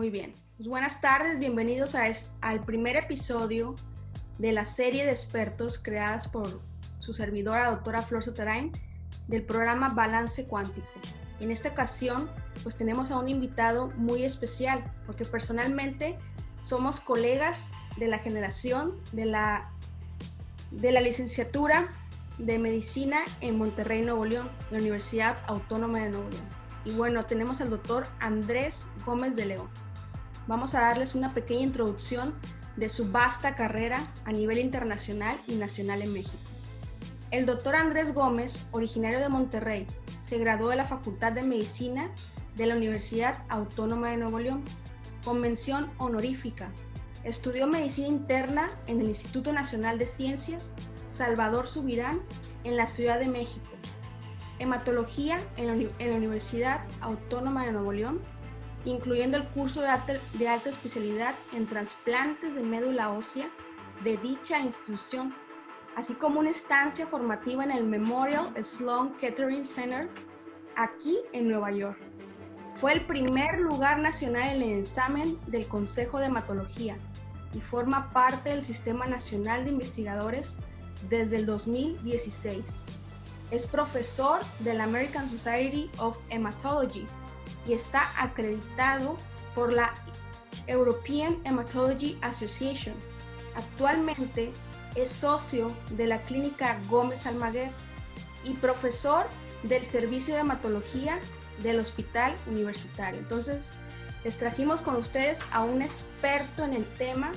Muy bien. Pues buenas tardes, bienvenidos al primer episodio de la serie de expertos creadas por su servidora, doctora Flor Soterain, del programa Balance Cuántico. En esta ocasión, pues tenemos a un invitado muy especial, porque personalmente somos colegas de la generación de la licenciatura de Medicina en Monterrey, Nuevo León, la Universidad Autónoma de Nuevo León. Y bueno, tenemos al doctor Andrés Gómez de León. Vamos a darles una pequeña introducción de su vasta carrera a nivel internacional y nacional en México. El doctor Andrés Gómez, originario de Monterrey, se graduó de la Facultad de Medicina de la Universidad Autónoma de Nuevo León, con mención honorífica. Estudió Medicina Interna en el Instituto Nacional de Ciencias Salvador Subirán en la Ciudad de México, Hematología en la Universidad Autónoma de Nuevo León, incluyendo el curso de alta especialidad en trasplantes de médula ósea de dicha institución, así como una estancia formativa en el Memorial Sloan Kettering Center, aquí en Nueva York. Fue el primer lugar nacional en el examen del Consejo de Hematología y forma parte del Sistema Nacional de Investigadores desde el 2016. Es profesor de la American Society of Hematology y está acreditado por la European Hematology Association. Actualmente es socio de la Clínica Gómez Almaguer y profesor del Servicio de Hematología del Hospital Universitario. Entonces, les trajimos con ustedes a un experto en el tema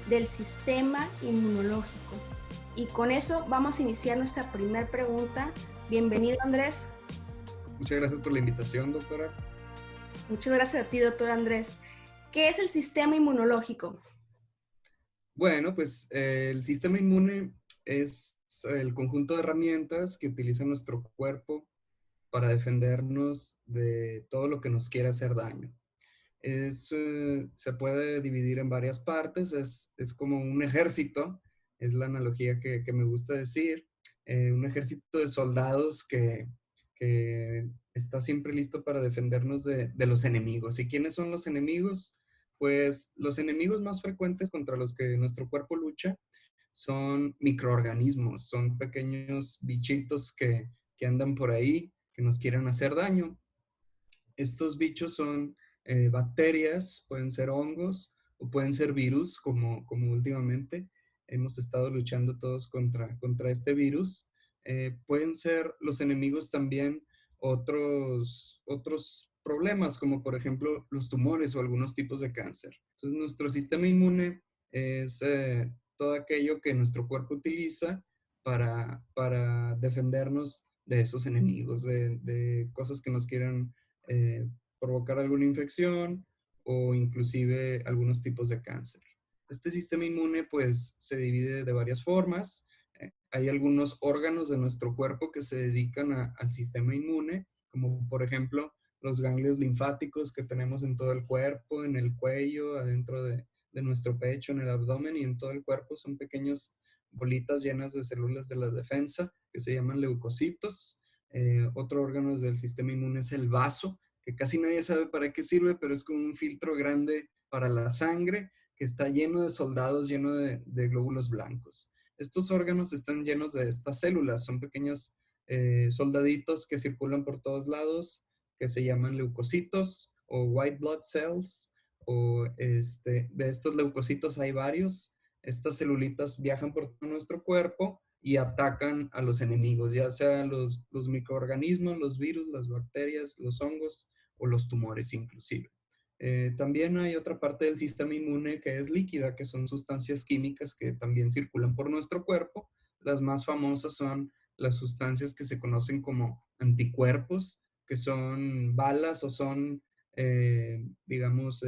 del sistema inmunológico. Y con eso vamos a iniciar nuestra primera pregunta. Bienvenido, Andrés. Muchas gracias por la invitación, doctora. Muchas gracias a ti, doctor Andrés. ¿Qué es el sistema inmunológico? Bueno, pues el sistema inmune es el conjunto de herramientas que utiliza nuestro cuerpo para defendernos de todo lo que nos quiera hacer daño. Se puede dividir en varias partes, es como un ejército, es la analogía que me gusta decir, un ejército de soldados que está siempre listo para defendernos de los enemigos. ¿Y quiénes son los enemigos? Pues los enemigos más frecuentes contra los que nuestro cuerpo lucha son microorganismos, son pequeños bichitos que andan por ahí, que nos quieren hacer daño. Estos bichos son bacterias, pueden ser hongos o pueden ser virus, como últimamente hemos estado luchando todos contra este virus. Pueden ser los enemigos también otros problemas, como por ejemplo los tumores o algunos tipos de cáncer. Entonces, nuestro sistema inmune es todo aquello que nuestro cuerpo utiliza para defendernos de esos enemigos, de cosas que nos quieran provocar alguna infección o inclusive algunos tipos de cáncer. Este sistema inmune pues se divide de varias formas. Hay algunos órganos de nuestro cuerpo que se dedican al sistema inmune, como por ejemplo los ganglios linfáticos que tenemos en todo el cuerpo, en el cuello, adentro de nuestro pecho, en el abdomen y en todo el cuerpo. Son pequeñas bolitas llenas de células de la defensa que se llaman leucocitos. Otro órgano del sistema inmune es el vaso, que casi nadie sabe para qué sirve, pero es como un filtro grande para la sangre que está lleno de soldados, lleno de glóbulos blancos. Estos órganos están llenos de estas células, son pequeños soldaditos que circulan por todos lados, que se llaman leucocitos o white blood cells, de estos leucocitos hay varios. Estas celulitas viajan por todo nuestro cuerpo y atacan a los enemigos, ya sean los microorganismos, los virus, las bacterias, los hongos o los tumores inclusive. También hay otra parte del sistema inmune que es líquida, que son sustancias químicas que también circulan por nuestro cuerpo. Las más famosas son las sustancias que se conocen como anticuerpos, que son balas o son, digamos,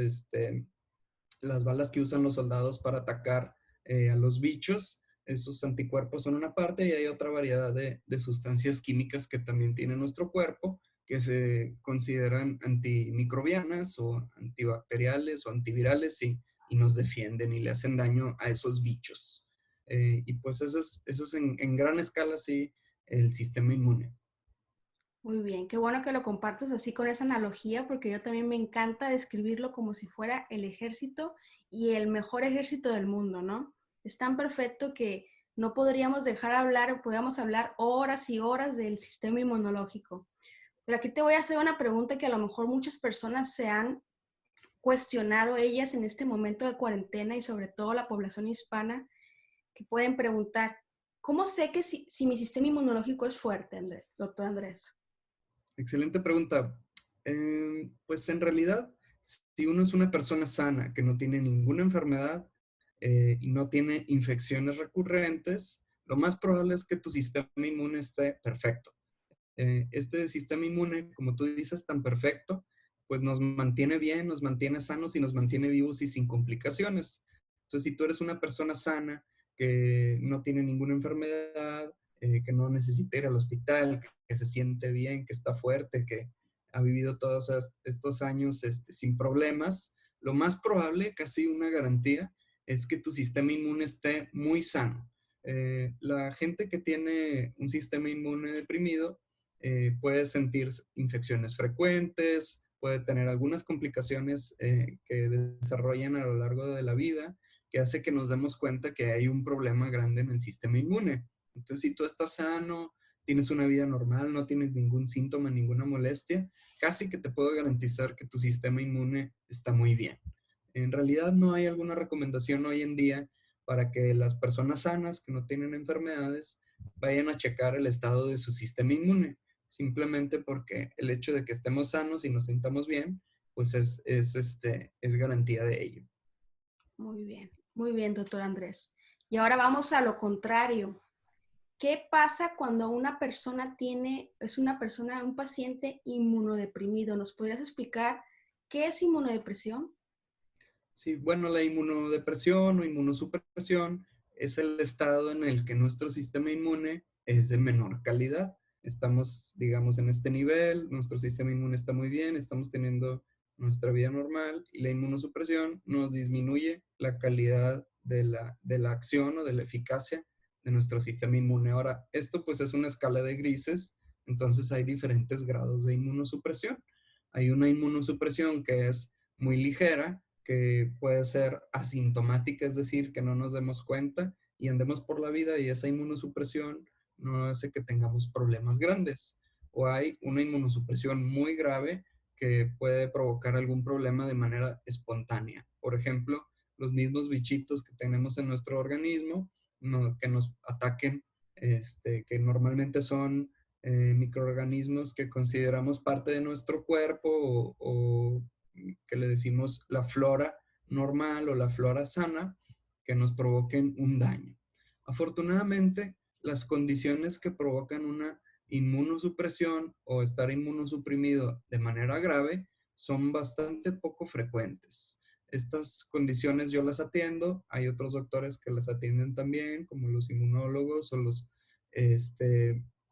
las balas que usan los soldados para atacar a los bichos. Esos anticuerpos son una parte y hay otra variedad de sustancias químicas que también tiene nuestro cuerpo que se consideran antimicrobianas o antibacteriales o antivirales y nos defienden y le hacen daño a esos bichos. Y pues eso es en gran escala, sí, el sistema inmune. Muy bien, qué bueno que lo compartes así con esa analogía, porque yo también me encanta describirlo como si fuera el ejército y el mejor ejército del mundo, ¿no? Es tan perfecto que no podríamos dejar hablar, podríamos hablar horas y horas del sistema inmunológico. Pero aquí te voy a hacer una pregunta que a lo mejor muchas personas se han cuestionado ellas en este momento de cuarentena y sobre todo la población hispana, que pueden preguntar, ¿cómo sé que si mi sistema inmunológico es fuerte, doctor Andrés? Excelente pregunta. Pues en realidad, si uno es una persona sana, que no tiene ninguna enfermedad y no tiene infecciones recurrentes, lo más probable es que tu sistema inmune esté perfecto. Este sistema inmune, como tú dices, tan perfecto, pues nos mantiene bien, nos mantiene sanos y nos mantiene vivos y sin complicaciones. Entonces, si tú eres una persona sana, que no tiene ninguna enfermedad, que no necesita ir al hospital, que se siente bien, que está fuerte, que ha vivido todos estos años sin problemas, lo más probable, casi una garantía, es que tu sistema inmune esté muy sano. La gente que tiene un sistema inmune deprimido puede sentir infecciones frecuentes, puede tener algunas complicaciones que desarrollan a lo largo de la vida, que hace que nos demos cuenta que hay un problema grande en el sistema inmune. Entonces, si tú estás sano, tienes una vida normal, no tienes ningún síntoma, ninguna molestia, casi que te puedo garantizar que tu sistema inmune está muy bien. En realidad no hay alguna recomendación hoy en día para que las personas sanas que no tienen enfermedades vayan a checar el estado de su sistema inmune, simplemente porque el hecho de que estemos sanos y nos sintamos bien, pues es garantía de ello. Muy bien, doctor Andrés. Y ahora vamos a lo contrario. ¿Qué pasa cuando una persona es una persona, un paciente inmunodeprimido? ¿Nos podrías explicar qué es inmunodepresión? Sí, bueno, la inmunodepresión o inmunosupresión es el estado en el que nuestro sistema inmune es de menor calidad. Estamos, digamos, en este nivel, nuestro sistema inmune está muy bien, estamos teniendo nuestra vida normal y la inmunosupresión nos disminuye la calidad de la acción o de la eficacia de nuestro sistema inmune. Ahora, esto pues es una escala de grises, entonces hay diferentes grados de inmunosupresión. Hay una inmunosupresión que es muy ligera, que puede ser asintomática, es decir, que no nos demos cuenta y andemos por la vida y esa inmunosupresión no hace que tengamos problemas grandes. O hay una inmunosupresión muy grave que puede provocar algún problema de manera espontánea. Por ejemplo, los mismos bichitos que tenemos en nuestro organismo que nos ataquen, que normalmente son microorganismos que consideramos parte de nuestro cuerpo o que le decimos la flora normal o la flora sana, que nos provoquen un daño. Afortunadamente, las condiciones que provocan una inmunosupresión o estar inmunosuprimido de manera grave son bastante poco frecuentes. Estas condiciones yo las atiendo, hay otros doctores que las atienden también, como los inmunólogos o los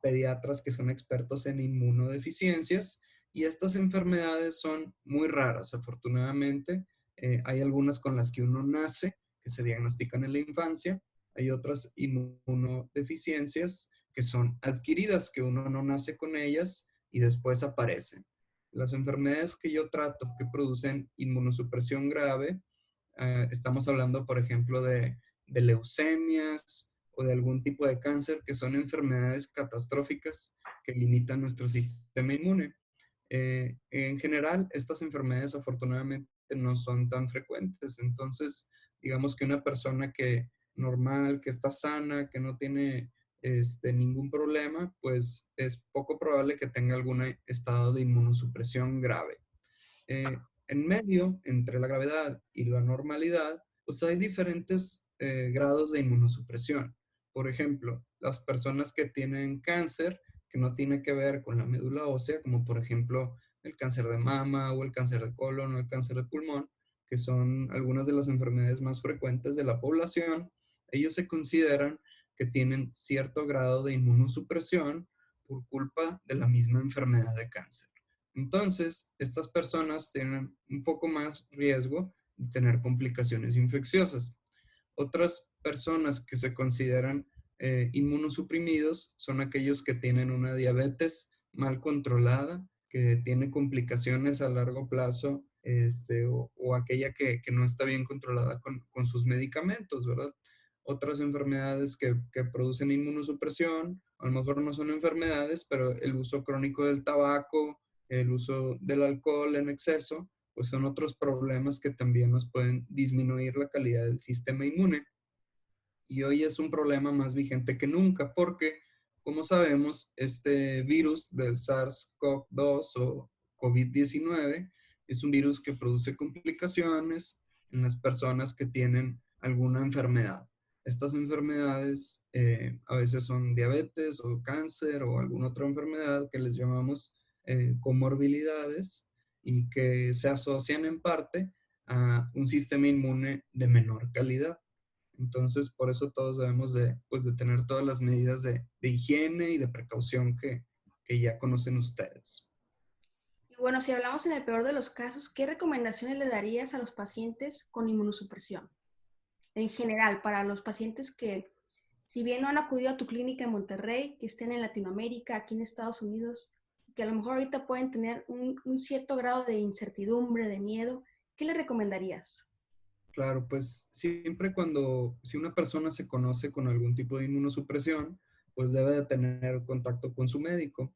pediatras que son expertos en inmunodeficiencias, y estas enfermedades son muy raras, afortunadamente. Hay algunas con las que uno nace, que se diagnostican en la infancia. Hay otras inmunodeficiencias que son adquiridas, que uno no nace con ellas y después aparecen. Las enfermedades que yo trato que producen inmunosupresión grave, estamos hablando, por ejemplo, de leucemias o de algún tipo de cáncer, que son enfermedades catastróficas que limitan nuestro sistema inmune. En general, estas enfermedades afortunadamente no son tan frecuentes. Entonces, digamos que una persona que normal, que está sana, que no tiene ningún problema, pues es poco probable que tenga algún estado de inmunosupresión grave. En medio, entre la gravedad y la normalidad, pues hay diferentes grados de inmunosupresión. Por ejemplo, las personas que tienen cáncer, que no tiene que ver con la médula ósea, como por ejemplo el cáncer de mama o el cáncer de colon o el cáncer de pulmón, que son algunas de las enfermedades más frecuentes de la población, ellos se consideran que tienen cierto grado de inmunosupresión por culpa de la misma enfermedad de cáncer. Entonces, estas personas tienen un poco más riesgo de tener complicaciones infecciosas. Otras personas que se consideran inmunosuprimidos son aquellos que tienen una diabetes mal controlada, que tiene complicaciones a largo plazo, o aquella que no está bien controlada con sus medicamentos, ¿verdad? Otras enfermedades que producen inmunosupresión, a lo mejor no son enfermedades, pero el uso crónico del tabaco, el uso del alcohol en exceso, pues son otros problemas que también nos pueden disminuir la calidad del sistema inmune. Y hoy es un problema más vigente que nunca porque, como sabemos, este virus del SARS-CoV-2 o COVID-19 es un virus que produce complicaciones en las personas que tienen alguna enfermedad. Estas enfermedades a veces son diabetes o cáncer o alguna otra enfermedad que les llamamos comorbilidades y que se asocian en parte a un sistema inmune de menor calidad. Entonces, por eso todos debemos de, pues, de tener todas las medidas de higiene y de precaución que ya conocen ustedes. Y bueno, si hablamos en el peor de los casos, ¿qué recomendaciones le darías a los pacientes con inmunosupresión? En general, para los pacientes que, si bien no han acudido a tu clínica en Monterrey, que estén en Latinoamérica, aquí en Estados Unidos, que a lo mejor ahorita pueden tener un cierto grado de incertidumbre, de miedo, ¿qué le recomendarías? Claro, pues siempre si una persona se conoce con algún tipo de inmunosupresión, pues debe de tener contacto con su médico.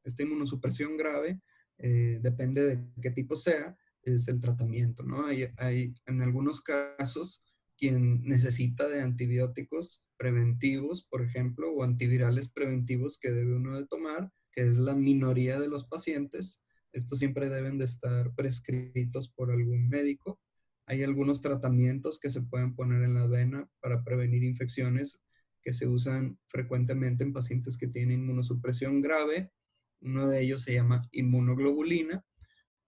Esta inmunosupresión grave, depende de qué tipo sea, es el tratamiento, ¿no? Hay en algunos casos quien necesita de antibióticos preventivos, por ejemplo, o antivirales preventivos que debe uno de tomar, que es la minoría de los pacientes. Estos siempre deben de estar prescritos por algún médico. Hay algunos tratamientos que se pueden poner en la vena para prevenir infecciones que se usan frecuentemente en pacientes que tienen inmunosupresión grave. Uno de ellos se llama inmunoglobulina,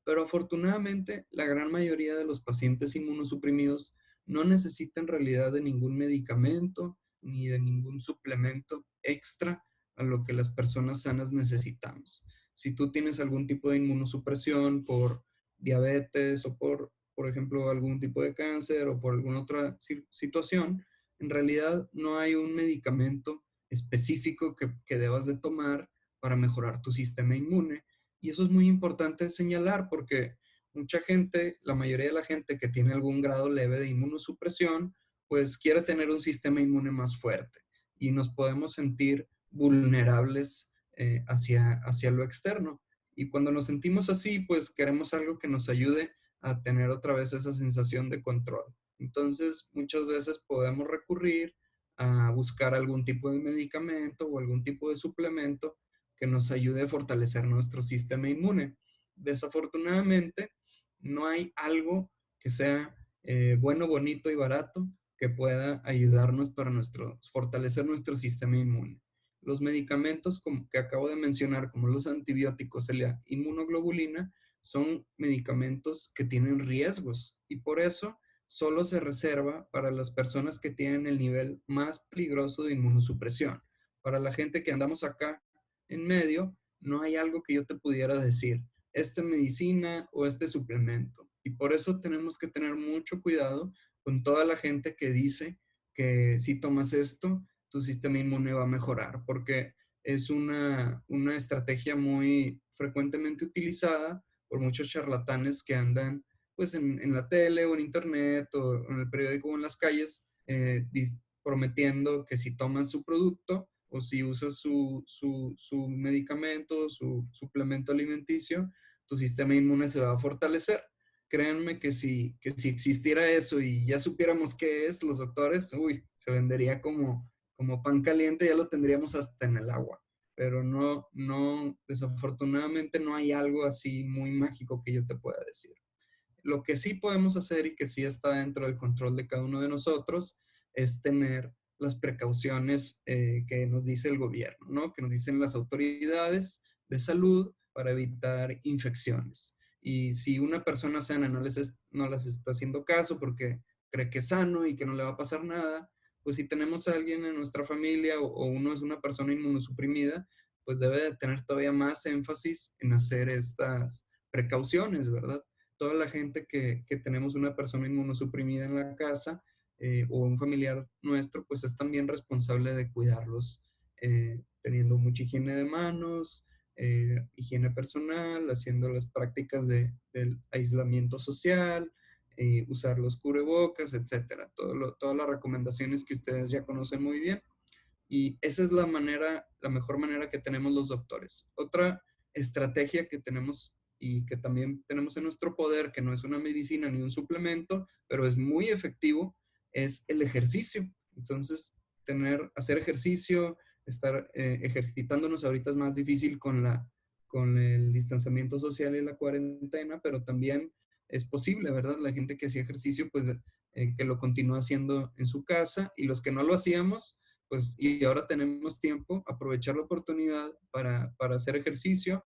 pero afortunadamente la gran mayoría de los pacientes inmunosuprimidos no necesitan en realidad de ningún medicamento ni de ningún suplemento extra a lo que las personas sanas necesitamos. Si tú tienes algún tipo de inmunosupresión por diabetes o por ejemplo, algún tipo de cáncer o por alguna otra situación, en realidad no hay un medicamento específico que debas de tomar para mejorar tu sistema inmune. Y eso es muy importante señalar porque mucha gente, la mayoría de la gente que tiene algún grado leve de inmunosupresión, pues quiere tener un sistema inmune más fuerte y nos podemos sentir vulnerables hacia lo externo. Y cuando nos sentimos así, pues queremos algo que nos ayude a tener otra vez esa sensación de control. Entonces, muchas veces podemos recurrir a buscar algún tipo de medicamento o algún tipo de suplemento que nos ayude a fortalecer nuestro sistema inmune. Desafortunadamente, no hay algo que sea bueno, bonito y barato que pueda ayudarnos para fortalecer nuestro sistema inmune. Los medicamentos como que acabo de mencionar, como los antibióticos y la inmunoglobulina, son medicamentos que tienen riesgos y por eso solo se reserva para las personas que tienen el nivel más peligroso de inmunosupresión. Para la gente que andamos acá en medio, no hay algo que yo te pudiera decir, esta medicina o este suplemento. Y por eso tenemos que tener mucho cuidado con toda la gente que dice que si tomas esto, tu sistema inmune va a mejorar, porque es una estrategia muy frecuentemente utilizada por muchos charlatanes que andan pues en la tele o en internet o en el periódico o en las calles prometiendo que si tomas su producto o si usas su medicamento, su suplemento alimenticio, tu sistema inmune se va a fortalecer. Créanme que si existiera eso y ya supiéramos qué es, los doctores, uy, se vendería como pan caliente, ya lo tendríamos hasta en el agua. Pero no, desafortunadamente no hay algo así muy mágico que yo te pueda decir. Lo que sí podemos hacer y que sí está dentro del control de cada uno de nosotros es tener las precauciones que nos dice el gobierno, ¿no? Que nos dicen las autoridades de salud para evitar infecciones. Y si una persona sana no las está haciendo caso porque cree que es sano y que no le va a pasar nada, pues si tenemos a alguien en nuestra familia o uno es una persona inmunosuprimida, pues debe de tener todavía más énfasis en hacer estas precauciones, ¿verdad? Toda la gente que tenemos una persona inmunosuprimida en la casa o un familiar nuestro, pues es también responsable de cuidarlos, teniendo mucha higiene de manos, higiene personal, haciendo las prácticas del aislamiento social, usar los cubrebocas, etcétera. Todas las recomendaciones que ustedes ya conocen muy bien. Y esa es la mejor manera que tenemos los doctores. Otra estrategia que tenemos y que también tenemos en nuestro poder, que no es una medicina ni un suplemento, pero es muy efectivo, es el ejercicio. Entonces, hacer ejercicio, estar ejercitándonos ahorita es más difícil con el distanciamiento social y la cuarentena, pero también es posible, ¿verdad? La gente que hacía ejercicio, pues que lo continúa haciendo en su casa, y los que no lo hacíamos, pues, y ahora tenemos tiempo, aprovechar la oportunidad para hacer ejercicio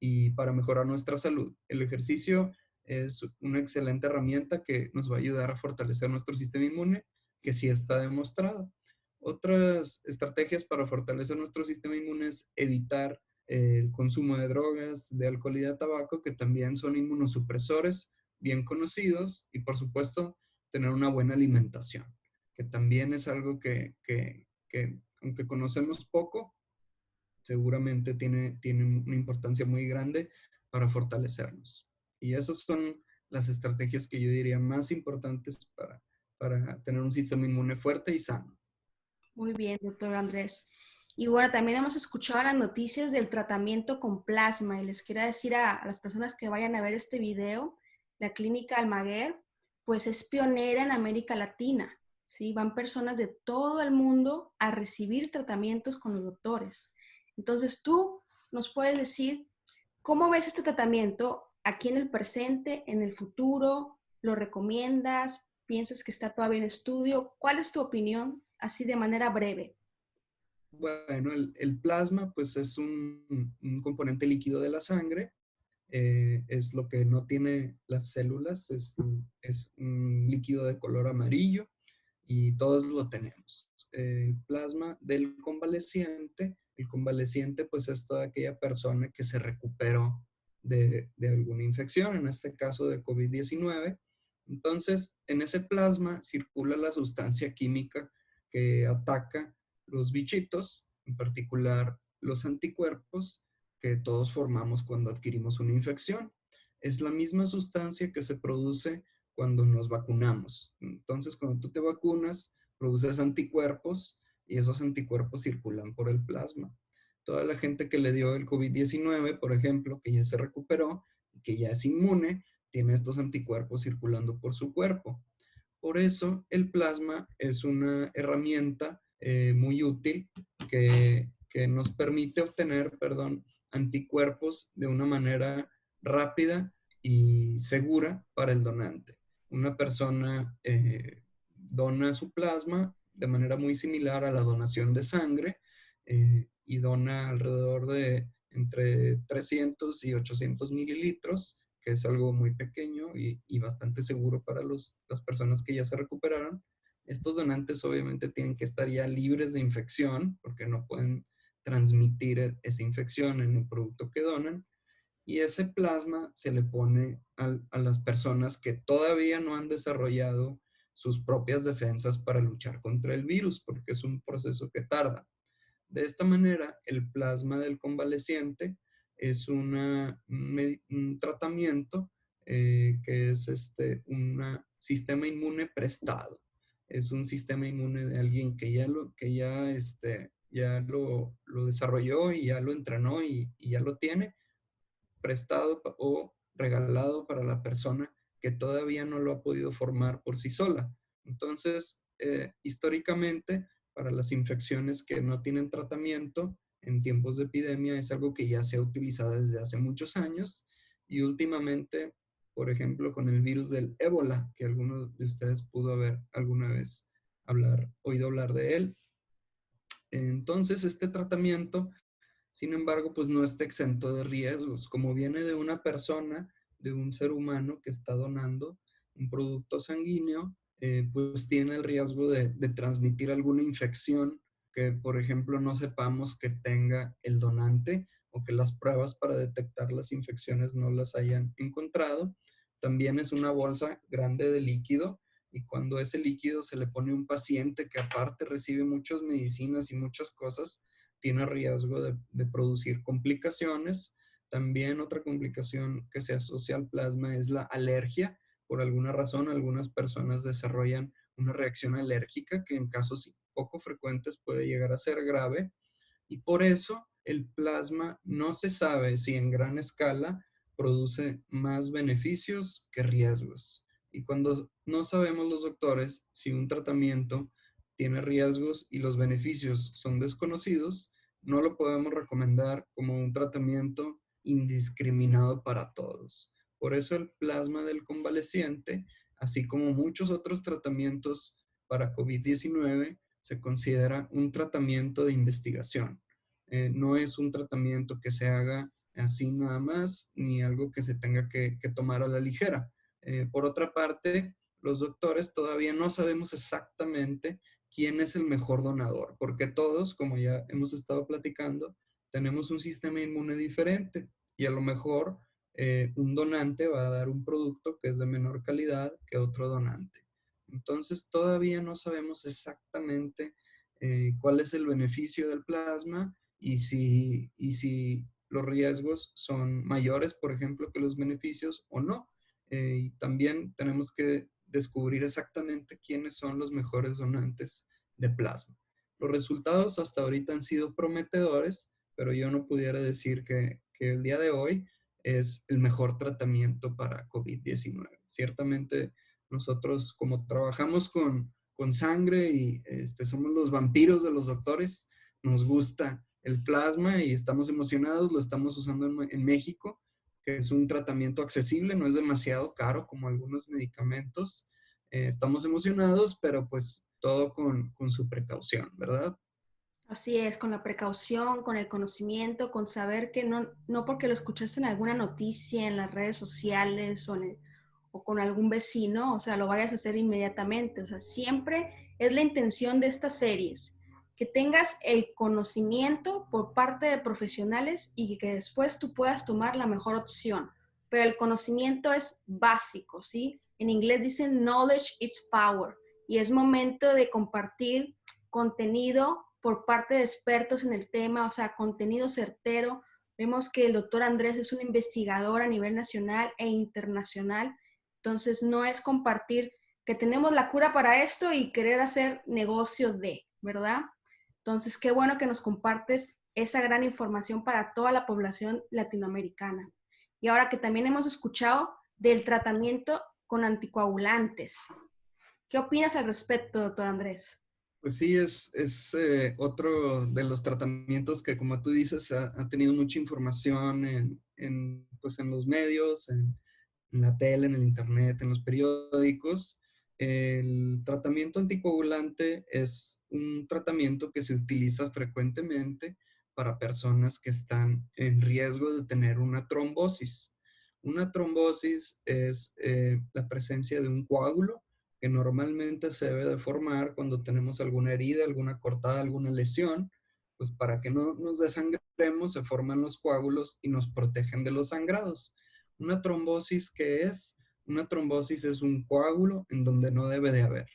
y para mejorar nuestra salud. El ejercicio es una excelente herramienta que nos va a ayudar a fortalecer nuestro sistema inmune, que sí está demostrado. Otras estrategias para fortalecer nuestro sistema inmune es evitar el consumo de drogas, de alcohol y de tabaco, que también son inmunosupresores bien conocidos, y por supuesto tener una buena alimentación, que también es algo que aunque conocemos poco, seguramente tiene una importancia muy grande para fortalecernos. Y esas son las estrategias que yo diría más importantes para tener un sistema inmune fuerte y sano. Muy bien, doctor Andrés. Y bueno, también hemos escuchado las noticias del tratamiento con plasma y les quiero decir a las personas que vayan a ver este video, la clínica Almaguer, pues es pionera en América Latina, ¿sí? Van personas de todo el mundo a recibir tratamientos con los doctores. Entonces tú nos puedes decir cómo ves este tratamiento aquí en el presente, en el futuro, ¿lo recomiendas? ¿Piensas que está todavía en estudio? ¿Cuál es tu opinión? Así de manera breve. Bueno, el plasma pues es un componente líquido de la sangre, es lo que no tiene las células, es un líquido de color amarillo y todos lo tenemos. El plasma del convaleciente, el convaleciente pues es toda aquella persona que se recuperó de alguna infección, en este caso de COVID-19. Entonces, en ese plasma circula la sustancia química que ataca los bichitos, en particular los anticuerpos que todos formamos cuando adquirimos una infección. Es la misma sustancia que se produce cuando nos vacunamos. Entonces, cuando tú te vacunas, produces anticuerpos y esos anticuerpos circulan por el plasma. Toda la gente que le dio el COVID-19, por ejemplo, que ya se recuperó, que ya es inmune, tiene estos anticuerpos circulando por su cuerpo. Por eso el plasma es una herramienta muy útil que nos permite obtener, perdón, anticuerpos de una manera rápida y segura para el donante. Una persona dona su plasma de manera muy similar a la donación de sangre, y dona alrededor de entre 300 y 800 mililitros, que es algo muy pequeño y bastante seguro para las personas que ya se recuperaron. Estos donantes obviamente tienen que estar ya libres de infección, porque no pueden transmitir esa infección en el producto que donan. Y ese plasma se le pone a las personas que todavía no han desarrollado sus propias defensas para luchar contra el virus, porque es un proceso que tarda. De esta manera, el plasma del convaleciente es un tratamiento que es un sistema inmune prestado. Es un sistema inmune de alguien que ya lo desarrolló y ya lo entrenó y ya lo tiene prestado o regalado para la persona que todavía no lo ha podido formar por sí sola. Entonces, históricamente, para las infecciones que no tienen tratamiento en tiempos de epidemia, es algo que ya se ha utilizado desde hace muchos años, y últimamente, por ejemplo, con el virus del ébola, que alguno de ustedes pudo haber alguna vez oído hablar de él. Entonces, este tratamiento, sin embargo, pues no está exento de riesgos. Como viene de una persona, de un ser humano que está donando un producto sanguíneo, pues tiene el riesgo de transmitir alguna infección que, por ejemplo, no sepamos que tenga el donante, o que las pruebas para detectar las infecciones no las hayan encontrado. También es una bolsa grande de líquido, y cuando ese líquido se le pone a un paciente que aparte recibe muchas medicinas y muchas cosas, tiene riesgo de producir complicaciones. También otra complicación que se asocia al plasma es la alergia. Por alguna razón, algunas personas desarrollan una reacción alérgica que en casos poco frecuentes puede llegar a ser grave, y por eso el plasma no se sabe si en gran escala produce más beneficios que riesgos. Y cuando no sabemos los doctores si un tratamiento tiene riesgos y los beneficios son desconocidos, no lo podemos recomendar como un tratamiento indiscriminado para todos. Por eso el plasma del convaleciente, así como muchos otros tratamientos para COVID-19, se considera un tratamiento de investigación. No es un tratamiento que se haga así nada más, ni algo que se tenga que tomar a la ligera. Por otra parte, los doctores todavía no sabemos exactamente quién es el mejor donador, porque todos, como ya hemos estado platicando, tenemos un sistema inmune diferente y a lo mejor un donante va a dar un producto que es de menor calidad que otro donante. Entonces, todavía no sabemos exactamente cuál es el beneficio del plasma y si los riesgos son mayores, por ejemplo, que los beneficios o no. Y también tenemos que descubrir exactamente quiénes son los mejores donantes de plasma. Los resultados hasta ahorita han sido prometedores, pero yo no pudiera decir que el día de hoy es el mejor tratamiento para COVID-19. Ciertamente nosotros, como trabajamos con sangre y somos los vampiros de los doctores, nos gusta el plasma y estamos emocionados, lo estamos usando en México, que es un tratamiento accesible, no es demasiado caro como algunos medicamentos. Estamos emocionados, pero pues todo con su precaución, ¿verdad? Así es, con la precaución, con el conocimiento, con saber que no porque lo escuchaste en alguna noticia, en las redes sociales o con algún vecino, o sea, lo vayas a hacer inmediatamente. O sea, siempre es la intención de estas series, que tengas el conocimiento por parte de profesionales y que después tú puedas tomar la mejor opción. Pero el conocimiento es básico, ¿sí? En inglés dicen knowledge is power y es momento de compartir contenido por parte de expertos en el tema, o sea, contenido certero. Vemos que el doctor Andrés es un investigador a nivel nacional e internacional, entonces no es compartir que tenemos la cura para esto y querer hacer negocio de, ¿verdad? Entonces, qué bueno que nos compartes esa gran información para toda la población latinoamericana. Y ahora que también hemos escuchado del tratamiento con anticoagulantes. ¿Qué opinas al respecto, doctor Andrés? Pues sí, es otro de los tratamientos que, como tú dices, ha tenido mucha información pues en los medios, en la tele, en el internet, en los periódicos. El tratamiento anticoagulante es un tratamiento que se utiliza frecuentemente para personas que están en riesgo de tener una trombosis. Una trombosis es la presencia de un coágulo que normalmente se debe de formar cuando tenemos alguna herida, alguna cortada, alguna lesión, pues para que no nos desangremos se forman los coágulos y nos protegen de los sangrados. Una trombosis, ¿qué es? Una trombosis es un coágulo en donde no debe de haber.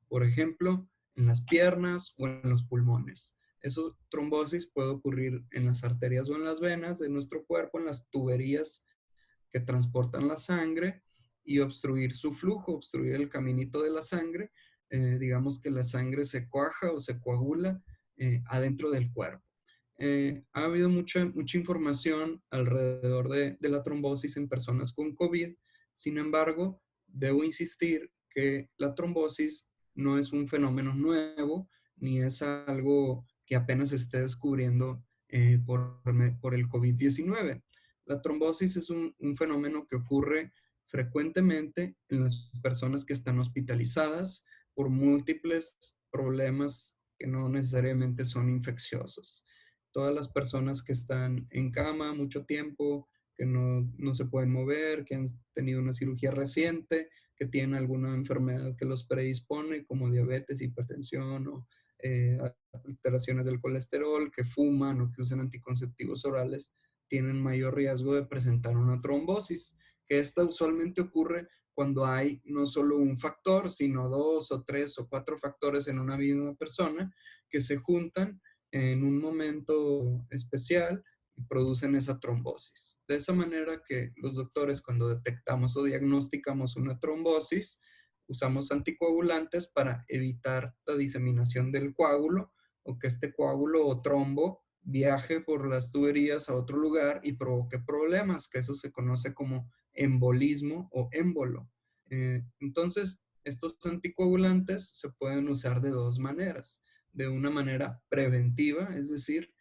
Por ejemplo, en las piernas o en los pulmones. Esa trombosis puede ocurrir en las arterias o en las venas de nuestro cuerpo, en las tuberías que transportan la sangre y obstruir su flujo, obstruir el caminito de la sangre. Digamos que la sangre se cuaja o se coagula adentro del cuerpo. Ha habido mucha información alrededor de la trombosis en personas con COVID. Sin embargo, debo insistir que la trombosis no es un fenómeno nuevo ni es algo que apenas se esté descubriendo por el COVID-19. La trombosis es un fenómeno que ocurre frecuentemente en las personas que están hospitalizadas por múltiples problemas que no necesariamente son infecciosos. Todas las personas que están en cama mucho tiempo, que no se pueden mover, que han tenido una cirugía reciente, que tienen alguna enfermedad que los predispone, como diabetes, hipertensión o alteraciones del colesterol, que fuman o que usan anticonceptivos orales, tienen mayor riesgo de presentar una trombosis, que esta usualmente ocurre cuando hay no solo un factor, sino dos o tres o cuatro factores en una misma persona que se juntan en un momento especial y producen esa trombosis. De esa manera que los doctores, cuando detectamos o diagnosticamos una trombosis, usamos anticoagulantes para evitar la diseminación del coágulo o que este coágulo o trombo viaje por las tuberías a otro lugar y provoque problemas, que eso se conoce como embolismo o émbolo. Entonces, estos anticoagulantes se pueden usar de dos maneras. De una manera preventiva, es decir,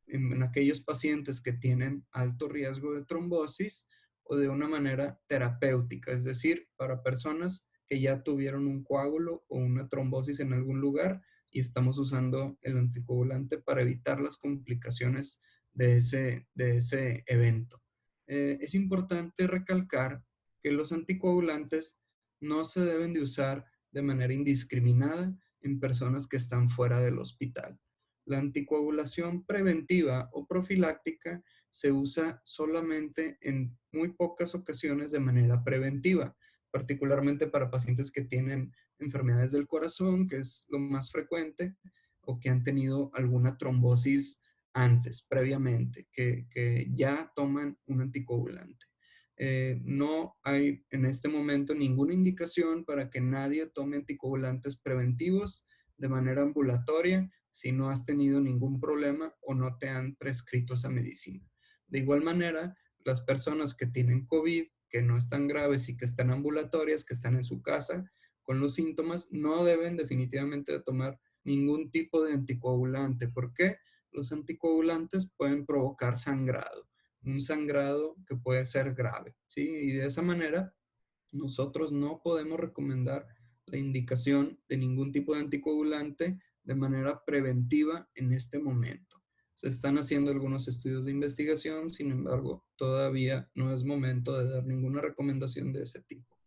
en aquellos pacientes que tienen alto riesgo de trombosis, o de una manera terapéutica, es decir, para personas que ya tuvieron un coágulo o una trombosis en algún lugar y estamos usando el anticoagulante para evitar las complicaciones de ese evento. Es importante recalcar que los anticoagulantes no se deben de usar de manera indiscriminada en personas que están fuera del hospital. La anticoagulación preventiva o profiláctica se usa solamente en muy pocas ocasiones de manera preventiva, particularmente para pacientes que tienen enfermedades del corazón, que es lo más frecuente, o que han tenido alguna trombosis antes, previamente, que ya toman un anticoagulante. No hay en este momento ninguna indicación para que nadie tome anticoagulantes preventivos de manera ambulatoria si no has tenido ningún problema o no te han prescrito esa medicina. De igual manera, las personas que tienen COVID, que no están graves y que están ambulatorias, que están en su casa con los síntomas, no deben definitivamente de tomar ningún tipo de anticoagulante. ¿Por qué? Los anticoagulantes pueden provocar sangrado, un sangrado que puede ser grave, ¿sí? Y de esa manera, nosotros no podemos recomendar la indicación de ningún tipo de anticoagulante de manera preventiva en este momento. Se están haciendo algunos estudios de investigación, sin embargo, todavía no es momento de dar ninguna recomendación de ese tipo.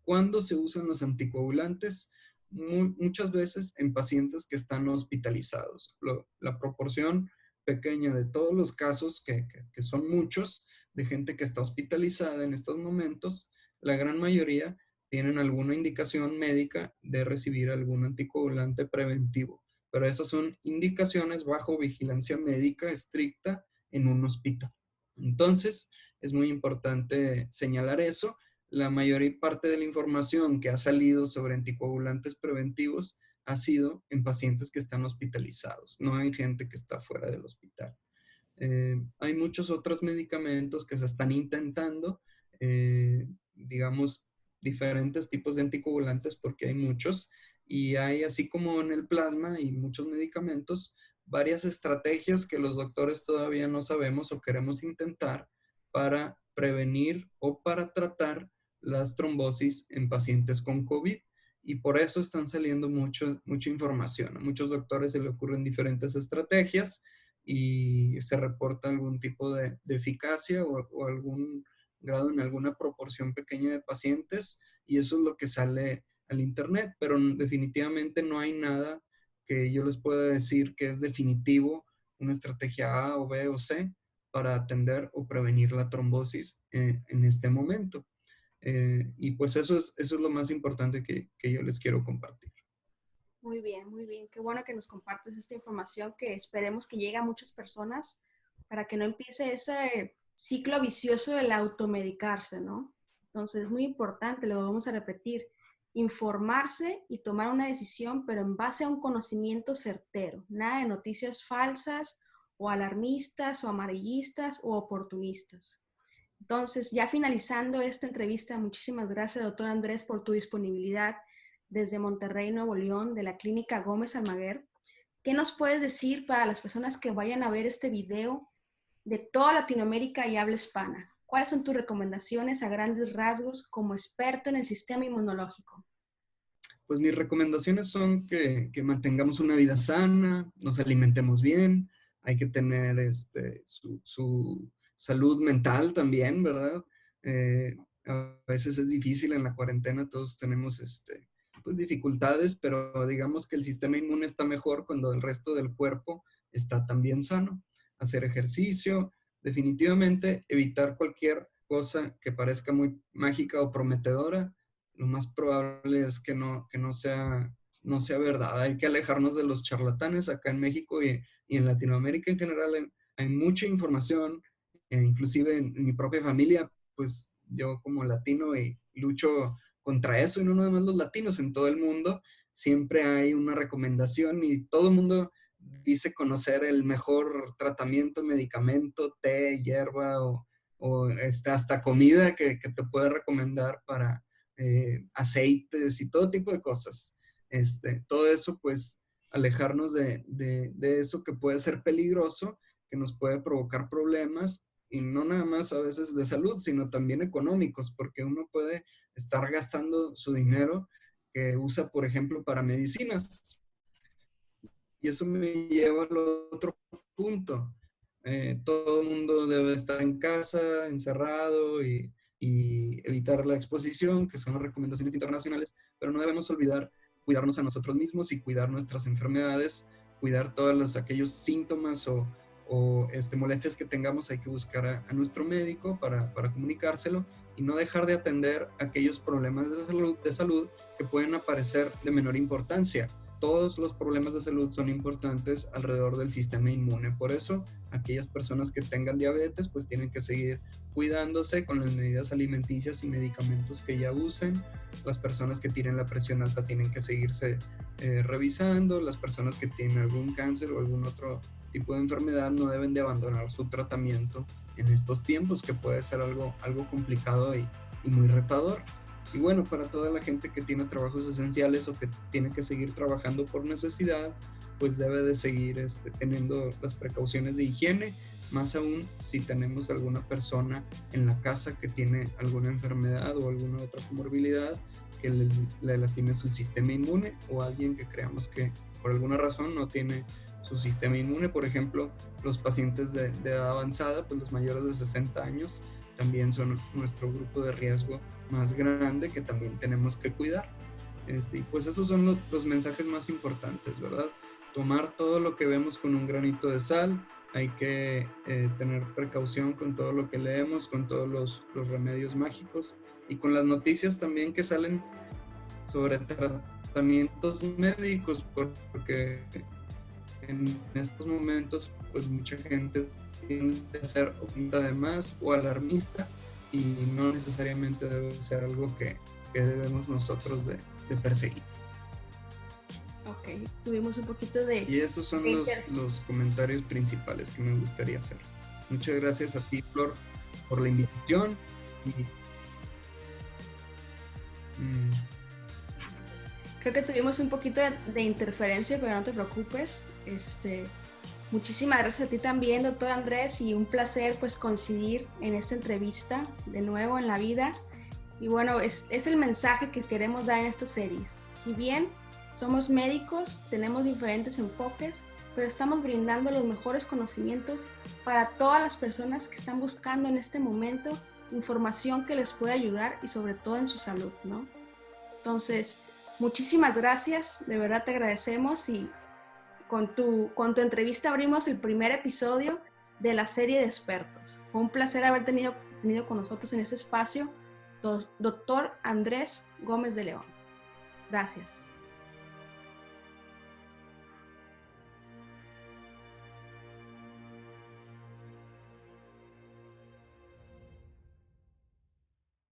¿Cuándo se usan los anticoagulantes? Muchas veces en pacientes que están hospitalizados. La proporción pequeña de todos los casos, que son muchos, de gente que está hospitalizada en estos momentos, la gran mayoría tienen alguna indicación médica de recibir algún anticoagulante preventivo, pero esas son indicaciones bajo vigilancia médica estricta en un hospital. Entonces, es muy importante señalar eso. La mayor parte de la información que ha salido sobre anticoagulantes preventivos ha sido en pacientes que están hospitalizados, no en gente que está fuera del hospital. Hay muchos otros medicamentos que se están intentando, digamos, diferentes tipos de anticoagulantes porque hay muchos y hay, así como en el plasma y muchos medicamentos, varias estrategias que los doctores todavía no sabemos o queremos intentar para prevenir o para tratar las trombosis en pacientes con COVID. Y por eso están saliendo mucha información. A muchos doctores se le ocurren diferentes estrategias y se reporta algún tipo de eficacia o algún grado en alguna proporción pequeña de pacientes y eso es lo que sale al internet, pero definitivamente no hay nada que yo les pueda decir que es definitivo, una estrategia A o B o C para atender o prevenir la trombosis en este momento. Y pues eso es lo más importante que yo les quiero compartir. Muy bien, muy bien. Qué bueno que nos compartes esta información que esperemos que llegue a muchas personas para que no empiece ese ciclo vicioso del automedicarse, ¿no? Entonces es muy importante, lo vamos a repetir, informarse y tomar una decisión, pero en base a un conocimiento certero. Nada de noticias falsas o alarmistas o amarillistas o oportunistas. Entonces, ya finalizando esta entrevista, muchísimas gracias, doctor Andrés, por tu disponibilidad desde Monterrey, Nuevo León, de la Clínica Gómez Almaguer. ¿Qué nos puedes decir para las personas que vayan a ver este video de toda Latinoamérica y habla hispana? ¿Cuáles son tus recomendaciones a grandes rasgos como experto en el sistema inmunológico? Pues mis recomendaciones son que mantengamos una vida sana, nos alimentemos bien, hay que tener su salud mental también, ¿verdad? A veces es difícil en la cuarentena, todos tenemos pues dificultades, pero digamos que el sistema inmune está mejor cuando el resto del cuerpo está también sano. Hacer ejercicio, definitivamente evitar cualquier cosa que parezca muy mágica o prometedora, lo más probable es que no sea no sea verdad. Hay que alejarnos de los charlatanes acá en México y en Latinoamérica en general. Hay mucha información, inclusive en mi propia familia, pues yo como latino y lucho contra eso, y no nada más los latinos, en todo el mundo siempre hay una recomendación y todo el mundo dice conocer el mejor tratamiento, medicamento, té, hierba o hasta comida que te puede recomendar para aceites y todo tipo de cosas. Todo eso, pues, alejarnos de eso que puede ser peligroso, que nos puede provocar problemas, y no nada más a veces de salud, sino también económicos, porque uno puede estar gastando su dinero que usa, por ejemplo, para medicinas. Y eso me lleva al otro punto. Todo el mundo debe estar en casa, encerrado y evitar la exposición, que son las recomendaciones internacionales, pero no debemos olvidar cuidarnos a nosotros mismos y cuidar nuestras enfermedades, cuidar todos aquellos síntomas o molestias que tengamos. Hay que buscar a nuestro médico para comunicárselo y no dejar de atender aquellos problemas de salud que pueden aparecer de menor importancia. Todos los problemas de salud son importantes alrededor del sistema inmune. Por eso, aquellas personas que tengan diabetes, pues tienen que seguir cuidándose con las medidas alimenticias y medicamentos que ya usen. Las personas que tienen la presión alta tienen que seguirse revisando. Las personas que tienen algún cáncer o algún otro tipo de enfermedad no deben de abandonar su tratamiento en estos tiempos, que puede ser algo complicado y muy retador. Y bueno, para toda la gente que tiene trabajos esenciales o que tiene que seguir trabajando por necesidad, pues debe de seguir teniendo las precauciones de higiene, más aún si tenemos alguna persona en la casa que tiene alguna enfermedad o alguna otra comorbilidad que le lastime su sistema inmune, o alguien que creamos que por alguna razón no tiene su sistema inmune. Por ejemplo, los pacientes de edad avanzada, pues los mayores de 60 años, también son nuestro grupo de riesgo más grande que también tenemos que cuidar. Y pues esos son los mensajes más importantes, ¿verdad? Tomar todo lo que vemos con un granito de sal. Hay que tener precaución con todo lo que leemos, con todos los remedios mágicos y con las noticias también que salen sobre tratamientos médicos, porque en estos momentos pues mucha gente tiende a ser optimista de más o alarmista, y no necesariamente debe ser algo que debemos nosotros de perseguir. Ok, tuvimos un poquito de... Y esos son los comentarios principales que me gustaría hacer. Muchas gracias a ti, Flor, por la invitación. Creo que tuvimos un poquito de interferencia, pero no te preocupes. Muchísimas gracias a ti también, doctor Andrés, y un placer pues coincidir en esta entrevista de nuevo en la vida. Y bueno, es el mensaje que queremos dar en estas series. Si bien somos médicos, tenemos diferentes enfoques, pero estamos brindando los mejores conocimientos para todas las personas que están buscando en este momento información que les pueda ayudar y sobre todo en su salud, ¿no? Entonces, muchísimas gracias, de verdad te agradecemos, y con tu entrevista abrimos el primer episodio de la serie de expertos. Fue un placer haber tenido con nosotros en este espacio, doctor Andrés Gómez de León. Gracias.